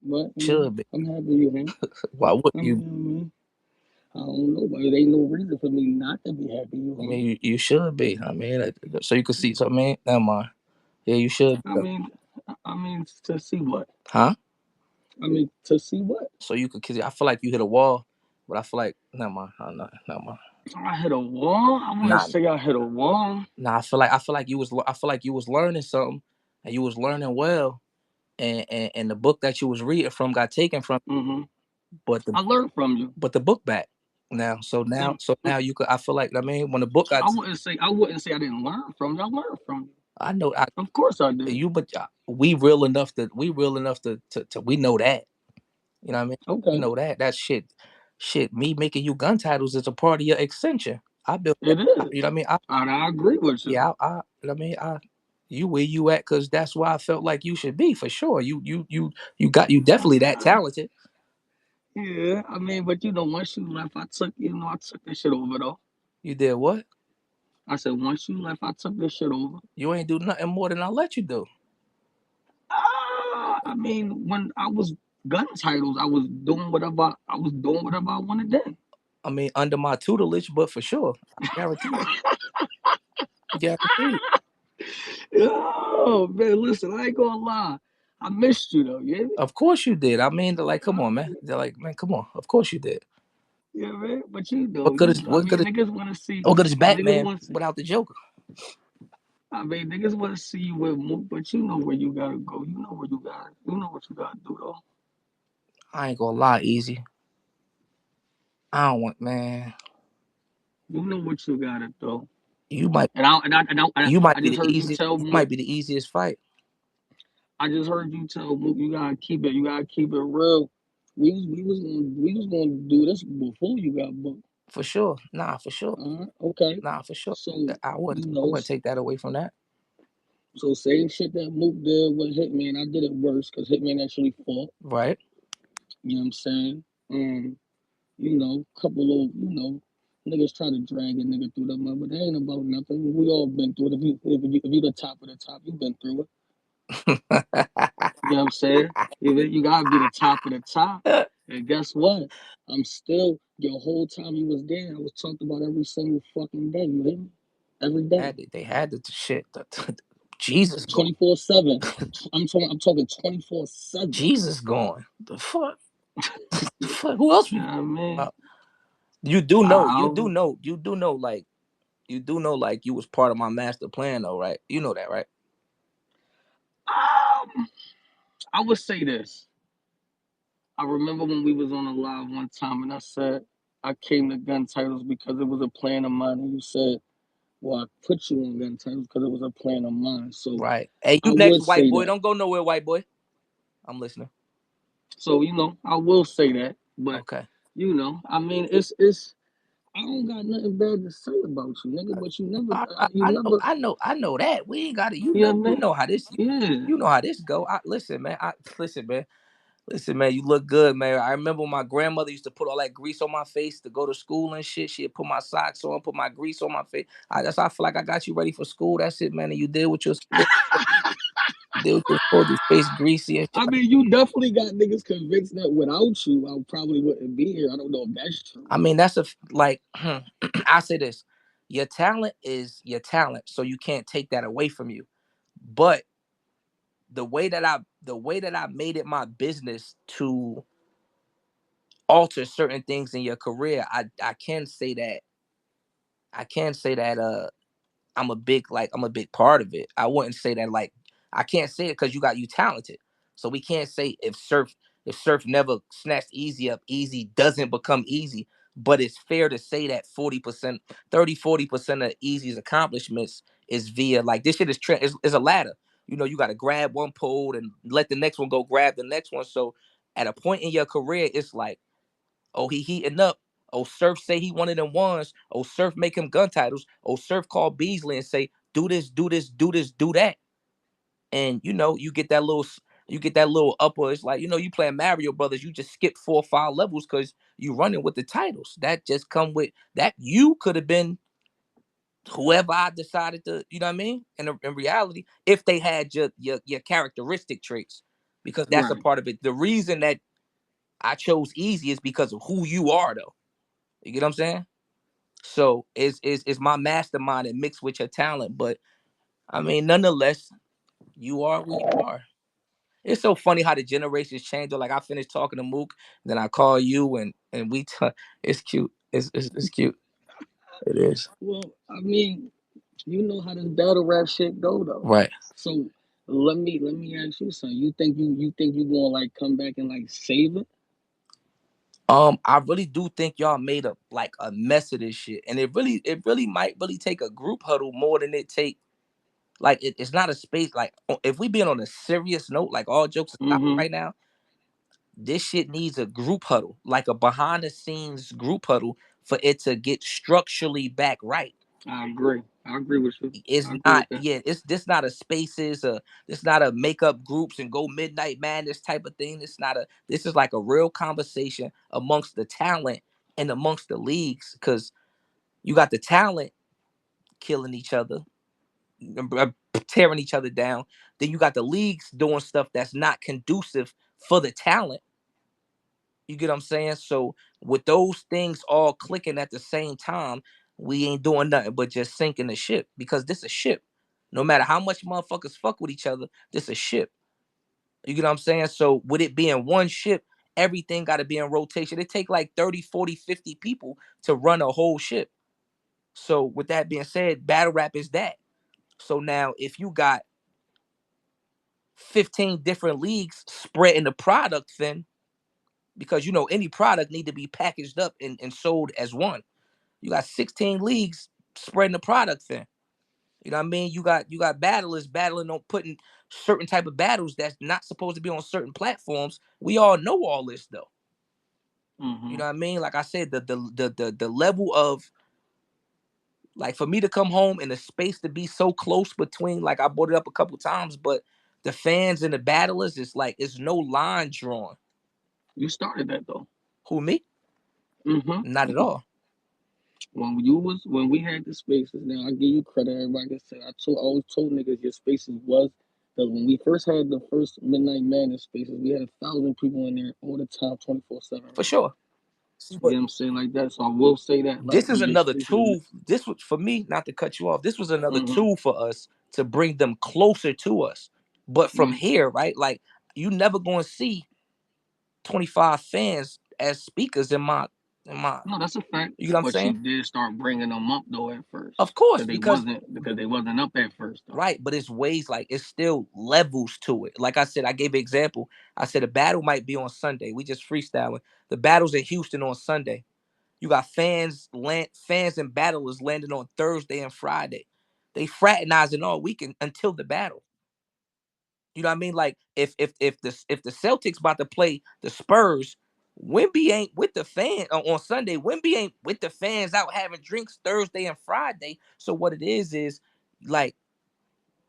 But Should be. I'm happy you here. Why would I you? mean, I don't know, but it ain't no reason for me not to be happy you I here. mean, you should be. I mean, so you can see. So I mean, never mind. Yeah, you should. I mean, I mean to see what? Huh? I mean to see what? So you could. Cause I feel like you hit a wall, but I feel like never mind. Never mind. I hit a wall. I wouldn't Nah, say I hit a wall. nah. I feel like you was. I feel like you was learning something, and you was learning well, and the book that you was reading from got taken from. Hmm. But I learned from you. the book back now. Yeah, So now you could. I feel like I mean when the book got. I wouldn't say I didn't learn from you. I learned from you. I know I Of course I did. you, but we real enough that we real enough to we know that. You know what I mean? We Okay, know that shit. Me making you gun titles is a part of your extension. I built that. it is, You know what I mean? and I agree with you. Yeah. You know what I mean? You where you at? Because that's where I felt like you should be for sure. You definitely that talented. Yeah, I mean, but once you left, I took this shit over though. You did what? I said, once you left, I took this shit over. You ain't do nothing more than I let you do. I mean, when I was gun titles, I was doing whatever I wanted then. I mean, under my tutelage, but for sure, I guarantee. Guarantee. Oh man, listen, I ain't gonna lie. I missed you though, yeah? Of course you did. I mean, they're like, come on, man. They're like, man, come on. Of course you did. Yeah, man. But I What good mean, is niggas Batman want to see. without the Joker? I mean, niggas want to see you with Mook, but you know where you gotta go. You know what you gotta do though. I ain't gonna lie, easy. I don't want, man. You know what you gotta do. You might you I might be just the heard you easiest. tell You Mook. might be the easiest fight I just heard you tell Mook you gotta keep it real. We was gonna do this before you got booked. for sure. Nah, for sure. Okay. Nah, for sure. So I wouldn't take that away from that. same shit that Mook did with Hitman, I did it worse because Hitman actually fought. Right? You know what I'm saying? Couple of niggas try to drag a nigga through the mud, but it ain't about nothing. We all been through it. If you the top of the top, you been through it. You know what I'm saying? You gotta be the top of the top. And guess what? I'm still your whole time you was there. I was talked about every single fucking day. You hear me? Every day, They had the shit. Jesus going. 24/7. I'm talking 24/7. Jesus going. The fuck. The fuck. Who else You we know what I mean? about? You do know. I, You do know. Like you was part of my master plan, though, right? You know that, right? um, I would say this. I remember when we was on a live one time, and I said I came to gun titles because it was a plan of mine, and you said, "Well, I put you on gun titles because it was a plan of mine." So Right. Hey, I you next, would white say boy. that. Don't go nowhere, white boy. I'm listening. So I will say that. But Okay. I mean, it's. I don't got nothing bad to say about you, nigga. But you never. I know that. We ain't got it. You know what I You mean? know how this. Yeah. You know how this go. Listen, man. Listen, man. Listen, man. You look good, man. I remember my grandmother used to put all that grease on my face to go to school and shit. She'd put my socks on, put my grease on my face. That's how I feel like I got you ready for school. That's it, man. And you did what you're supposed. You did what you're supposed to. Face greasy and shit. I mean, you definitely got niggas convinced that without you, I probably wouldn't be here. I don't know if that's true. I mean, that's like I say this. Your talent is your talent, so you can't take that away from you. But the way that I made it my business to alter certain things in your career, I can say that I'm a big part of it. I wouldn't say that like I can't say it because you talented. So we can't say if Surf never snatched Easy up, Easy doesn't become Easy. But it's fair to say that 40%, 30-40% of Easy's accomplishments is via like this shit is a ladder. You know, you gotta grab one pole and let the next one go grab the next one. So at a point in your career, it's like oh, he heating up. Oh, Surf say he one of them ones. Oh, Surf make him gun titles. Oh, Surf call Beasley and say, do this, do this, do this, do that. And you know, you get that little upper. It's like, you know, you playing Mario Brothers, you just skip 4 or 5 levels because you running with the titles. That just come with that you could have been whoever I decided to, you know what I mean? In reality, if they had your characteristic traits. because that's a Right. part of it. The reason that I chose Easy is because of who you are, though. You get what I'm saying? So it's my mastermind and mixed with your talent. But I mean, nonetheless, you are who you are. It's so funny how the generations change. Though. Like I finished talking to Mook, then I call you, and it's cute. It's cute. It is. Well, I mean, you know how this battle rap shit go though. Right. So let me ask you something. You think you gonna like come back and like save it? I really do think y'all made a mess of this shit, and it really might really take a group huddle more than it take. Like it's not a space. Like if we being on a serious note, like all jokes aside Mm-hmm. right now, this shit needs a group huddle, like a behind the scenes group huddle for it to get structurally back right. I agree. I agree with you. It's I agree not, with that. yeah, it's this not a spaces, this not a make up groups and go midnight madness type of thing. This is like a real conversation amongst the talent and amongst the leagues, because you got the talent killing each other, tearing each other down. Then you got the leagues doing stuff that's not conducive for the talent. You get what I'm saying? So with those things all clicking at the same time, we ain't doing nothing but just sinking the ship, because this a ship. No matter how much motherfuckers fuck with each other, this a ship. You get what I'm saying? So with it being one ship, everything got to be in rotation. It take like 30, 40, 50 people to run a whole ship. So with that being said, battle rap is that. So now if you got 15 different leagues spreading the product thin, because any product need to be packaged up and sold as one. You got 16 leagues spreading the product thin. You know what I mean? You got battlers battling on putting certain type of battles that's not supposed to be on certain platforms. We all know all this though. You Mm-hmm. know what I mean? Like I said, the level of, like, for me to come home and the space to be so close between, like, I brought it up a couple times, but the fans and the battlers, it's like it's no line drawn. You started that though. Who, me? Mm-hmm. Not at all. When we had the spaces. Now I give you credit. Everybody can say I always told niggas your spaces was. Because when we first had the first Midnight Madness spaces, we had 1,000 people in there all the time, 24/7, For right? sure. See, You but get what I'm saying like that. So I will say that like this is your another spaces. tool. This was for me, not to cut you off. This was another Mm-hmm. tool for us to bring them closer to us. But from Right. here, right? Like, you never gonna see 25 fans as speakers in my. No, that's a fact. You know what I'm But you saying? did start bringing them up though at first, Of course, because they because wasn't up at first though. right, but it's ways, like it's still levels to it. Like I said, I gave an example. I said a battle might be on Sunday. We just freestyling. The battle's in Houston on Sunday. You got fans and battlers landing on Thursday and Friday. They fraternizing all weekend until the battle. You know what I mean? Like if the Celtics about to play the Spurs, Wimby ain't with the fan on Sunday. Wimby ain't with the fans out having drinks Thursday and Friday. So what it is like,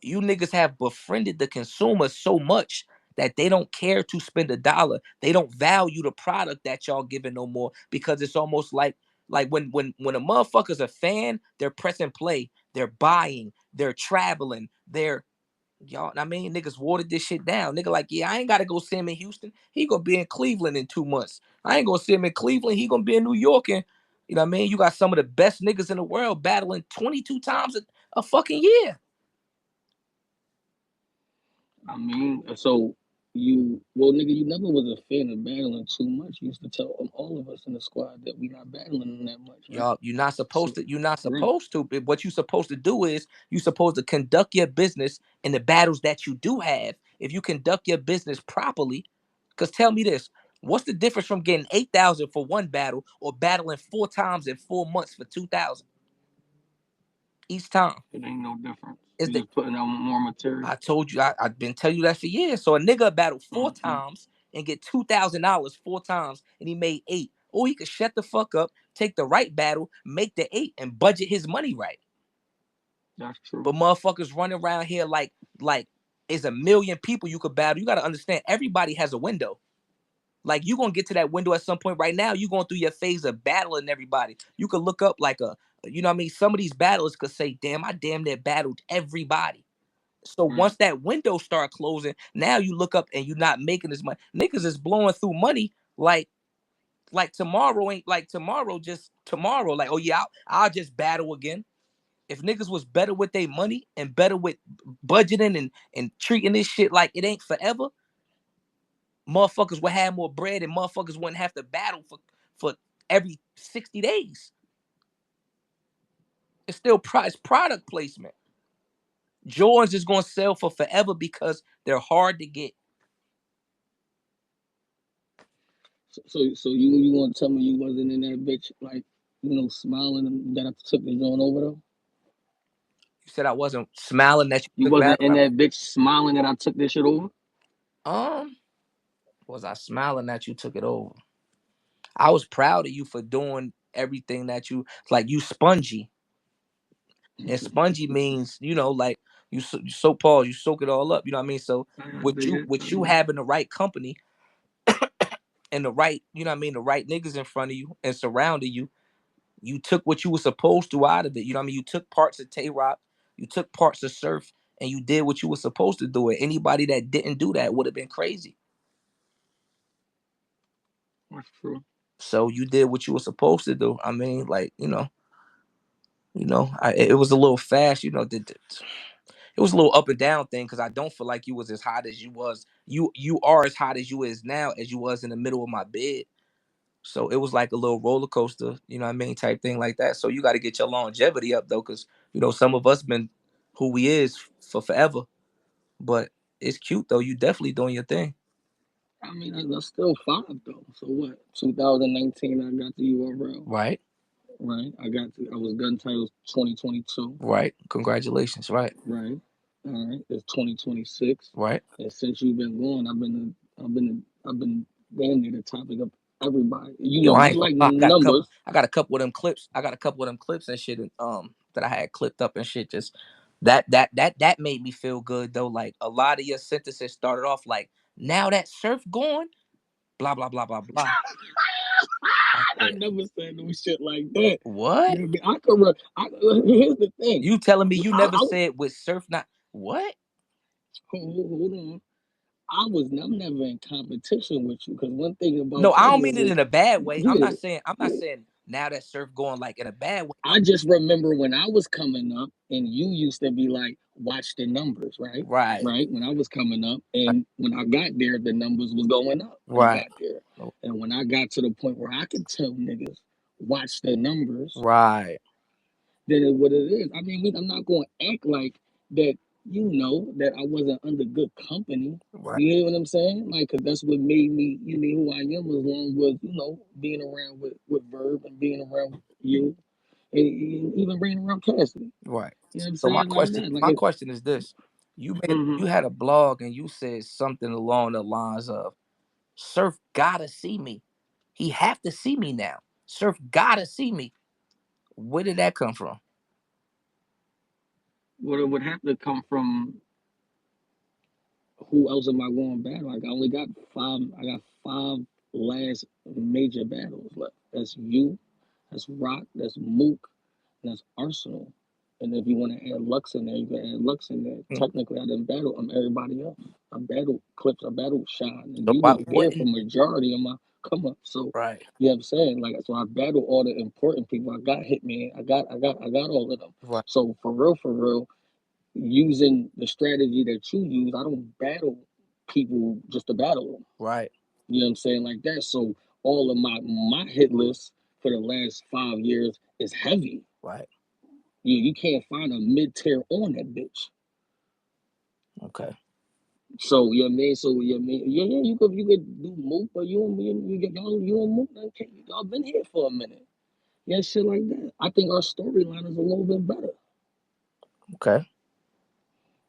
you niggas have befriended the consumer so much that they don't care to spend a dollar. They don't value the product that y'all giving no more, because it's almost like when a motherfucker's a fan, they're pressing play, they're buying, they're traveling, they're y'all. I mean, niggas watered this shit down. Nigga, like, yeah, I ain't gotta go see him in Houston. He gonna be in Cleveland in 2 months. I ain't gonna see him in Cleveland. He gonna be in New York, and you know what I mean. You got some of the best niggas in the world battling 22 times a fucking year. I mean, so well, nigga, you never was a fan of battling too much. You used to tell all of us in the squad that we not battling them that much, right? Y'all, you're not supposed So to. You're not right. supposed to. But what you're supposed to do is you're supposed to conduct your business in the battles that you do have. If you conduct your business properly, because tell me this: what's the difference from getting 8,000 for one battle or battling 4 times in 4 months for 2,000 each time? It ain't no difference. Is You the just putting out more material. I told you, I've been telling you that for years. So a nigga battled four Mm-hmm. times and get $2,000 4 times, and he made eight. Or he could shut the fuck up, take the right battle, make the eight, and budget his money right. That's true. But motherfuckers running around here like is a million people you could battle. You gotta understand, everybody has a window. Like, you gonna get to that window at some point. Right now, you going through your phase of battling everybody. You could look up like you know what I mean? Some of these battlers could say, damn, I damn near battled everybody. So Right. once that window start closing, now you look up and you're not making as much. Niggas is blowing through money like tomorrow ain't like tomorrow, just tomorrow. Like, oh yeah, I'll just battle again. If niggas was better with their money and better with budgeting and treating this shit like it ain't forever, motherfuckers would have more bread and motherfuckers wouldn't have to battle for every 60 days. It's still price product placement. Jordans is gonna sell for forever because they're hard to get. So you want to tell me you wasn't in that bitch like smiling that I took the joint over though? You said I wasn't smiling that you You took wasn't battle in rap. that bitch smiling that I took this shit over? Um, was I smiling that you took it over? I was proud of you for doing everything that you like. You spongy, and spongy means like you soak pause, you soak it all up. You know what I mean? So I with dig you it. I with you dig it. having the right company and the right, you know what I mean, the right niggas in front of you and surrounding you, you took what you were supposed to out of it. You know what I mean? You took parts of Tay Rock, you took parts of Surf, and you did what you were supposed to do. It. Anybody that didn't do that would have been crazy. That's true. So you did what you were supposed to do. I mean, like it was a little fast. It was a little up and down thing because I don't feel like you was as hot as you was. You are as hot as you is now as you was in the middle of my bed. So it was like a little roller coaster, you know what I mean, type thing like that. So you got to get your longevity up though, because some of us been who we is for forever. But it's cute though. You definitely doing your thing. I mean, that's still five though. So what? 2019, I got the URL. Right, Right. I was gun titles 2022. right. Congratulations. Right, Right. All right. It's 2026, right. and since you've been gone, I've been damn near the topic of everybody. Yo, I You ain't gonna like lie. numbers. I got a couple of them clips. I got a couple of them clips and shit. That I had clipped up and shit. Just that made me feel good though. Like a lot of your sentences started off like, "Now that surf gone, blah blah blah blah blah." I I said, never said no shit like that. "What? You know what I mean? I could. Here's the thing. You telling me you never I said with surf not what?" hold on. I'm never in competition with you because one thing No, about I us don't mean it is, in a bad way. yeah, I'm not yeah. saying now that surf going like in a bad way. I just remember when I was coming up and you used to be like, watch the numbers, right? Right, Right? When I was coming up and when I got there, the numbers was going up. I right, got there. And when I got to the point where I could tell niggas, watch the numbers, right, then it what it is. I mean, I'm not going to act like that, that I wasn't under good company. right, You hear what I'm saying? Like, cause that's what made me, who I am, as long with, being around with Verb and being around with you and even bringing around Cassidy. right. You know what I'm So saying? Like that. Like my it. question is this: Mm-hmm. you had a blog and you said something along the lines of Surf gotta see me. He have to see me now. Surf gotta see me. Where did that come from? What it would have to come from, who else am I going to battle? Like I only got five. I got five last major battles left. That's you. That's Rock. That's Mook. And that's Arsenal. And if you want to add Lux in there, you can add Lux in there. Mm. Technically, I didn't battle everybody else. I battled Clips. I battled Shine, and So you why was there for wouldn't majority of my come up. So right, you know what I'm saying? Like so, I battled all the important people. I got Hitman. I got all of them. right, So for real, using the strategy that you use, I don't battle people just to battle them. right, You know what I'm saying? Like that. So all of my hit list for the last 5 years is heavy. right? You can't find a mid tier on that bitch. Okay. So you know what I mean? So you know what I mean? Yeah, you could do Mook, but you and Mook y'all been here for a minute. Yeah, shit like that. I think our storyline is a little bit better. Okay.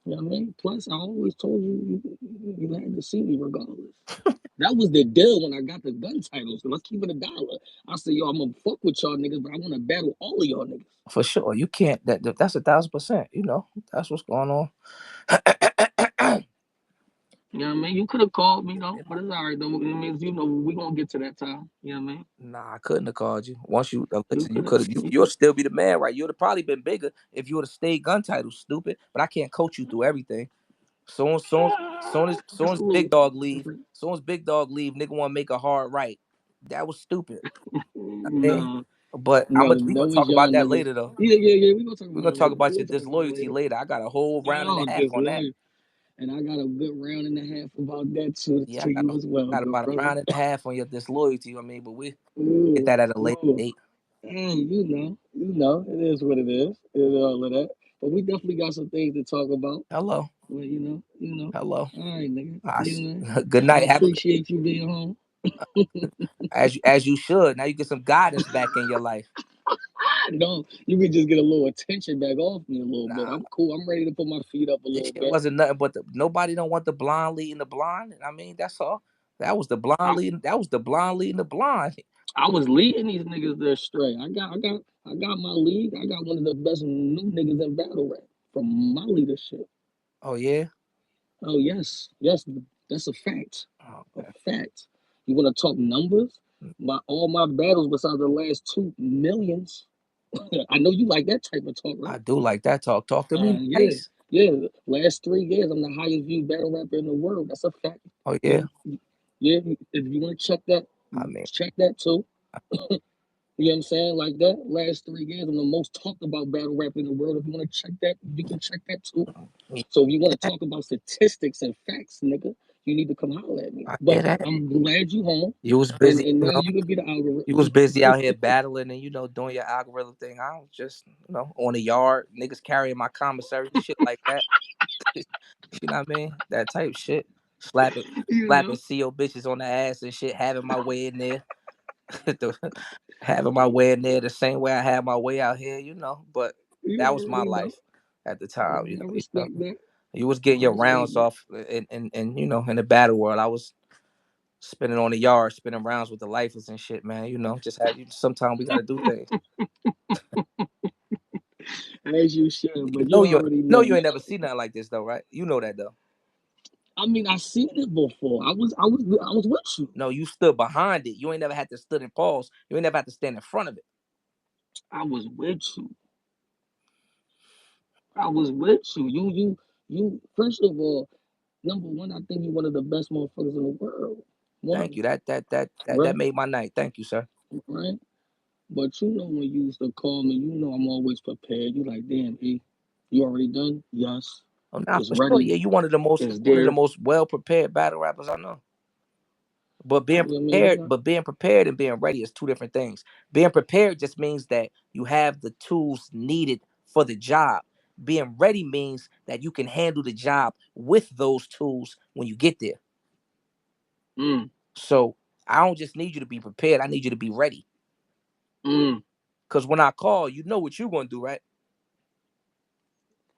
You know what I mean? Plus, I always told you had to see me regardless. That was the deal when I got the gun titles. Let's keep it $1. I said, yo, I'm gonna fuck with y'all niggas, but I want to battle all of y'all niggas. For sure. You can't that's 1,000%. That's what's going on. You know what I mean? You could have called me though, but it's all right though. It means we gonna get to that time. You know what I mean? Nah, I couldn't have called you. Once you You listen, you could have. could have. You'll still be the man, right? You'd have probably been bigger if you would have stayed gun title, stupid. But I can't coach you through everything. Soon Just as a Big little Dog leave, different. soon as Big Dog leave, nigga want to make a hard right. That was stupid. Eh? No, But no, we that gonna was talk about y'all that niggas. later though. Yeah, yeah, yeah. We gonna talk We're about gonna that talk later. We about your gonna talk about it disloyalty later. later. I got a whole round and Oh, a half on that. disloyal. And I got a good round and a half about that Yeah, to you as well, got good about a brother. round and a half on your disloyalty. I mean, but we get Ooh, that at a later ooh. date. Hey, you know, it is what it is. It is all of that. But we definitely got some things to talk about. Hello, Well, you know. hello. All right, nigga. I You s know, Good I night. Have a good appreciate you being home. as you should. Now you get some guidance back in your life. No, you can just get a little attention back off me a little bit. Nah, I'm cool. I'm ready to put my feet up a this little shit bit. wasn't nothing but nobody don't want the blonde leading the blonde. I mean, that's all. That was the blonde I leading. That was the blonde leading the blonde. I was leading these niggas astray. I got my league. I got one of the best new niggas in battle rap from my leadership. Oh yeah. Oh yes, yes, that's a fact. A Okay. fact. You want to talk numbers? My all my battles besides the last two millions. I know you like that type of talk, I right? do like that talk. Talk to me Yeah, nice. yeah. Last 3 years, I'm the highest viewed battle rapper in the world. That's a fact. Oh yeah. You, yeah. If you want to check that, I mean, check that too. You know what I'm saying? Like that. Last 3 years, I'm the most talked about battle rapper in the world. If you want to check that, you can check that too. yeah, So if you want to talk about statistics and facts, nigga, you need to come holler at me. I But hear that. I'm glad you home, You was busy, and you now know. you can be the You was algorithm. busy out here battling and doing your algorithm thing. I was just on the yard, niggas carrying my commissary, shit like that. You know what I mean? That type shit. Slapping, You slapping know, CO bitches on the ass and shit. Having my way in there, having my way in there the same way I had my way out here. But you that was my already know. life at the time. I respect that. You was getting I your respect rounds that. off, and in the battle world, I was spinning on the yard, spinning rounds with the lifers and shit, man. Just had you. Sometimes we got to do things. As you should, You but know you you already know know, you ain't man. never seen nothing like this though, right? You know that though. I mean, I seen it before. I was with you. No, you stood behind it. You ain't never had to stood and pause. You ain't never had to stand in front of it. I was with you. I was with you. You. First of all, number one, I think you're one of the best motherfuckers in the world. Thank One, you. That right, made my night. Thank you, sir. right. But you know when you used to call me, you know I'm always prepared. You like, damn, E, you already done? Yes. Oh, nah, It's for sure. ready. Yeah, you It's one of the there. most well prepared battle rappers I know. I mean, you know, But being prepared and being ready is two different things. Being prepared just means that you have the tools needed for the job. Being ready means that you can handle the job with those tools when you get there. mm, So I don't just need you to be prepared. I need you to be ready. mm. Cause when I call, you know what you're gonna do, right?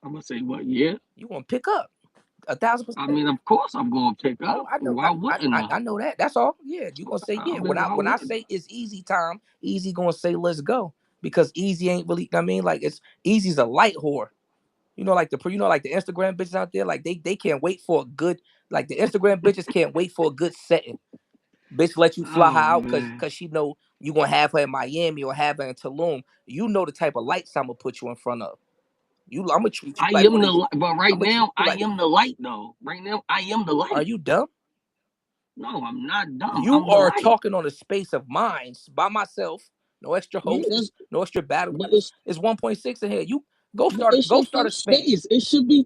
I'm gonna say, what? Yeah. You gonna pick up 1,000%. I mean, of course I'm gonna pick Oh, up. I know, Why wouldn't I? I know that. That's all. Yeah, you gonna say I yeah. mean, why When I wouldn't say it's easy time, easy gonna say let's go because easy ain't really. I mean, like it's easy's a light whore. Like the Instagram bitches out there, like they can't wait for a good. Like the Instagram bitches can't wait for a good setting. Bitch, let you I? fly her Oh out man. cause she know you gonna have her in Miami or have her in Tulum. You know the type of lights I'm gonna put you in front of. I'm gonna treat you I like am one the of these. light, but I'm right gonna treat now you I like. am the light though. Right now I am the Are light. you dumb? No, I'm not dumb. You I'm the are light. talking on a space of minds by myself. No extra Yeah, that's hosts, no extra battle but rappers. It's 1.6 in here. You but it's go your start a first space. phase. It should be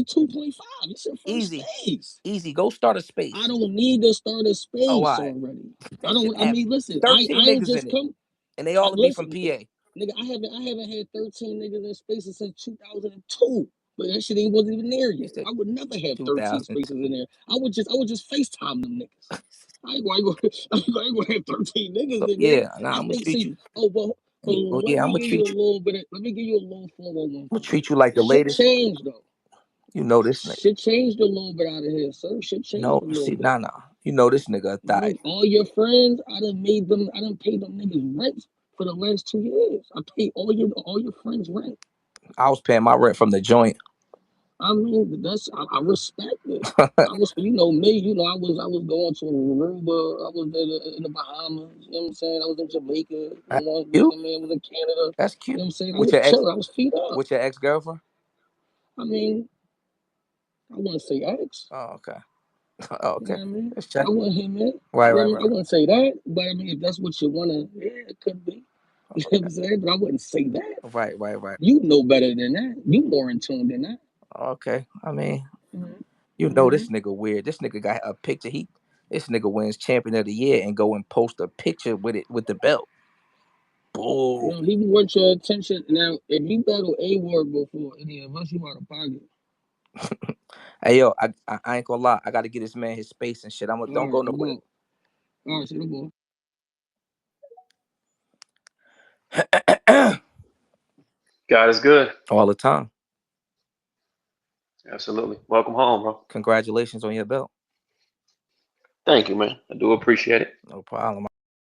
2.5. It's your first Easy, phase. easy. Go start a I space. don't need to start a Oh, all space right. already. I That shit don't. I have mean, listen. 13 I ain't niggas in just it, come. and they I all be from listen, PA. nigga. I haven't had 13 niggas in spaces since 2002. But that shit ain't wasn't even there You yet. said I would never have 13 spaces 2002. in there. I would just FaceTime them niggas. I ain't gonna have 13 niggas So in there. yeah, nah, I I'm gonna think treat see, you. oh well, but Oh let yeah, me give you a little bit of, let me give you a little 401 I'm gonna for you. treat you like the Shit latest. changed though. You know this nigga. Shit changed a little bit out of here, sir. Shit changed No, a little see, bit. nah. You know this nigga a thigh. All your friends, I done paid them niggas rent for the last 2 years. I paid all your friends rent. I was paying my rent from the joint. I mean, I respect it. I was, you know me, I was going to Aruba, I was in the Bahamas, you know what I'm saying? I was in Jamaica, That's I cute. was in Canada, That's you cute. know what I'm saying? I With was your ex, chilling, I was feet up. with your ex girlfriend. I mean, I wouldn't say ex, Oh, okay. Oh, you know okay. what I mean? Let's I check. wouldn't hit it. Right, You know what right, I mean? I right. wouldn't say that, but I mean, if that's what you wanna, yeah, it could be. You know what I'm saying? But I wouldn't say that. Right, right, right. You know better than that. You more in tune than that. Okay. I mean, Mm-hmm. you know this nigga weird. This nigga got a picture. This nigga wins champion of the year and go and post a picture with it with the belt. Bull. He wants your attention. Now, if you battle A Ward before any of us, you out of pocket. Hey yo, I ain't gonna lie. I gotta get this man his space and shit. All Don't right, go no nowhere. more. All right, see no more. God is good. All the time. Absolutely. Welcome home, bro. Congratulations on your belt. Thank you, man. I do appreciate it. No problem.